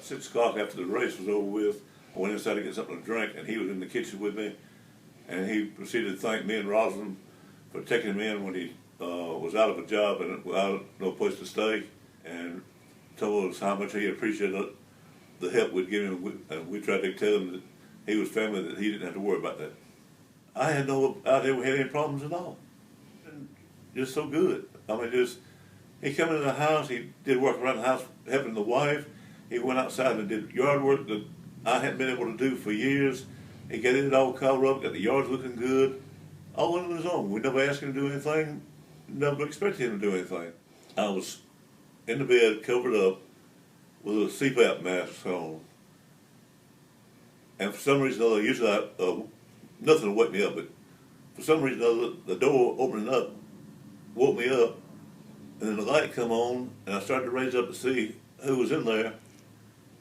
about 6 o'clock after the race was over with, I went inside to get something to drink, and he was in the kitchen with me, and he proceeded to thank me and Rosylin for taking him in when he was out of a job and without no place to stay, and told us how much he appreciated the help we'd give him, and we tried to tell him that he was family, that he didn't have to worry about that. I had no idea we had any problems at all. And just so good. I mean, he came into the house, he did work around the house helping the wife. He went outside and did yard work that I hadn't been able to do for years. He got it all covered up, got the yards looking good, all on his own. We never asked him to do anything, never expected him to do anything. I was in the bed, covered up, with a CPAP mask on. And for some reason or other, usually nothing would wake me up, but for some reason or other, the door opening up woke me up, and then the light come on, and I started to raise up to see who was in there.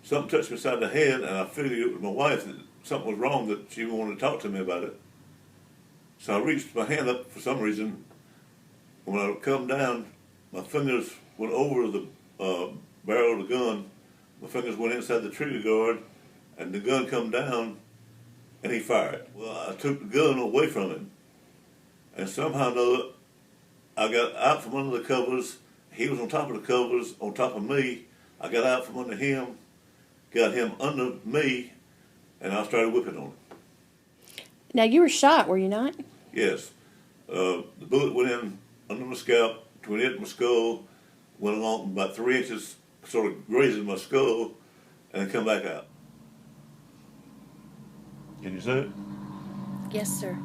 Something touched me beside the head, and I figured it was my wife, that something was wrong, that she wanted to talk to me about it. So I reached my hand up for some reason. When I come down, my fingers went over the barrel of the gun. My fingers went inside the trigger guard, and the gun come down, and he fired. Well, I took the gun away from him, and somehow or another, I got out from under the covers. He was on top of the covers, on top of me. I got out from under him, got him under me, and I started whipping on him. Now, you were shot, were you not? Yes. The bullet went in under my scalp, between it and my skull, went along about 3 inches, sort of grazing my skull, and then come back out. Can you see it? Yes, sir.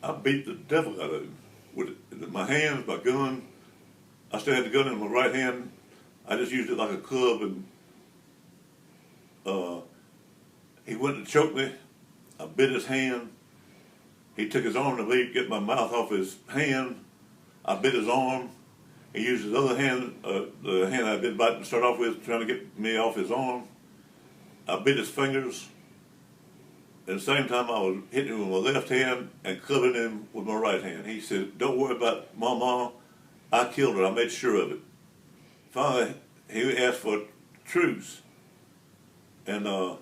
I beat the devil out of him with my hands, my gun. I still had the gun in my right hand. I just used it like a club, and he went to choke me. I bit his hand. He took his arm to me, get my mouth off his hand. I bit his arm. He used his other hand, the hand I'd been biting to start off with, trying to get me off his arm. I bit his fingers. At the same time, I was hitting him with my left hand and clubbing him with my right hand. He said, "Don't worry about Mama. I killed her. I made sure of it." Finally, he asked for a truce. And I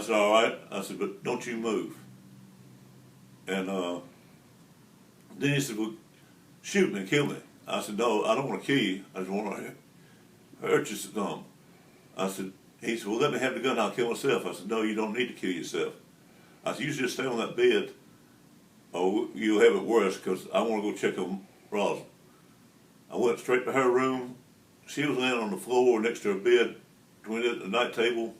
said, "All right." I said, "But don't you move." And then he said, "Well, shoot me, kill me." I said, "No, I don't want to kill you. I just want to hurt you some." He said, "Well, let me have the gun, I'll kill myself." I said, "No, you don't need to kill yourself." I said, "You just stay on that bed, or you'll have it worse, because I want to go check on Rosylin." I went straight to her room. She was laying on the floor next to her bed, between it and the night table,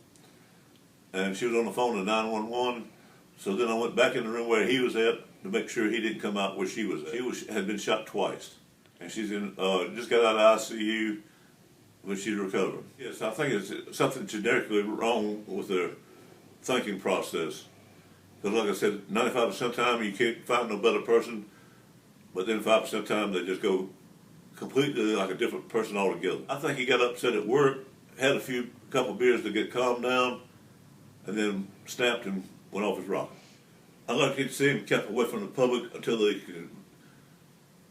and she was on the phone to 911. So then I went back in the room where he was at to make sure he didn't come out where she was at. She had been shot twice, and she's in just got out of ICU, but she's recovering. Yes, I think it's something generically wrong with their thinking process. Because like I said, 95% of the time you can't find no better person, but then 5% of the time they just go completely like a different person altogether. I think he got upset at work, had a couple beers to get calmed down, and then snapped and went off his rocker. I'd like to see him kept away from the public until they could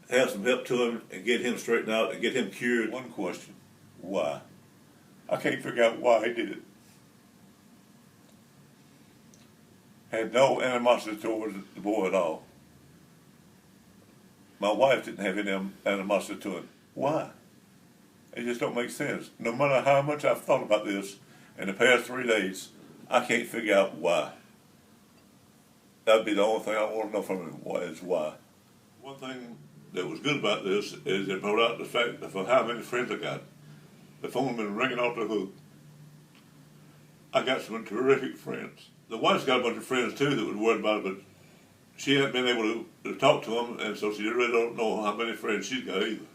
have some help to him and get him straightened out and get him cured. One question: why? I can't figure out why he did it. Had no animosity towards the boy at all. My wife didn't have any animosity to him. Why? It just don't make sense. No matter how much I've thought about this in the past 3 days, I can't figure out why. That'd be the only thing I want to know from him, is why. One thing that was good about this is it brought out the fact of how many friends I got. The phone been ringing off the hook. I got some terrific friends. The wife's got a bunch of friends too that was worried about it, but she hadn't been able to talk to them, and so she really don't know how many friends she's got either.